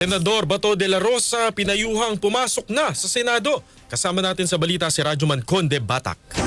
Senador Bato de la Rosa pinayuhang pumasok na sa Senado. Kasama natin sa balita si Rajuman Conde Batak.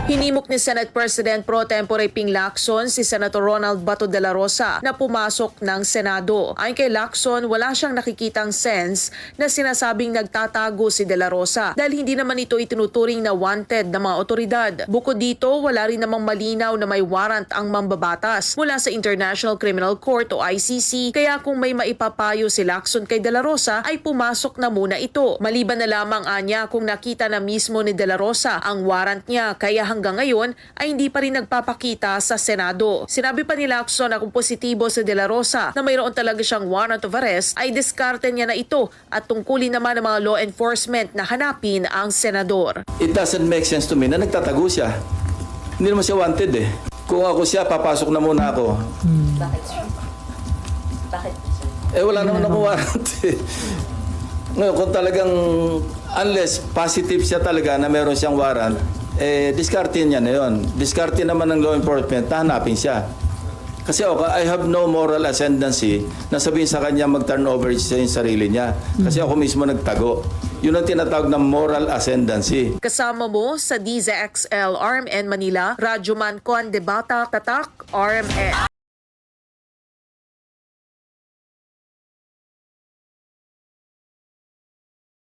Hinimok ni Senate President Pro Tempore Ping Lacson si Senator Ronald Bato de la Rosa na pumasok ng Senado. Ayon kay Lacson, wala siyang nakikitang sense na sinasabing nagtatago si de la Rosa dahil hindi naman ito itinuturing na wanted ng mga otoridad. Bukod dito, wala rin namang malinaw na may warrant ang mambabatas mula sa International Criminal Court o ICC, kaya kung may maipapayo si Lacson kay de la Rosa ay pumasok na muna ito. Maliban na lamang anya kung nakita na mismo ni de la Rosa ang warrant niya, kaya hanggang ngayon ay hindi pa rin nagpapakita sa Senado. Sinabi pa ni Lacson na kung positibo si de la Rosa na mayroon talaga siyang warrant of arrest ay diskarte niya na ito at tungkulin naman ng mga law enforcement na hanapin ang senador. It doesn't make sense to me na nagtatago siya. Hindi naman siya wanted eh. Kung ako siya, papasok na muna ako. Bakit, sir? Bakit, sir? Wala naman ako warrant eh. Ngayon, kung talagang, unless positive siya talaga na meron siyang warrant, diskarte niya na yun. Diskarte naman ng law enforcement, hanapin siya. Kasi I have no moral ascendancy na sabihin sa kanya mag-turn over sa yung sarili niya. Kasi ako mismo nagtago. Yun ang tinatawag na moral ascendancy. Kasama mo sa DZXL RMN Manila, Rajuman Conde Batak, Tatak, RMN.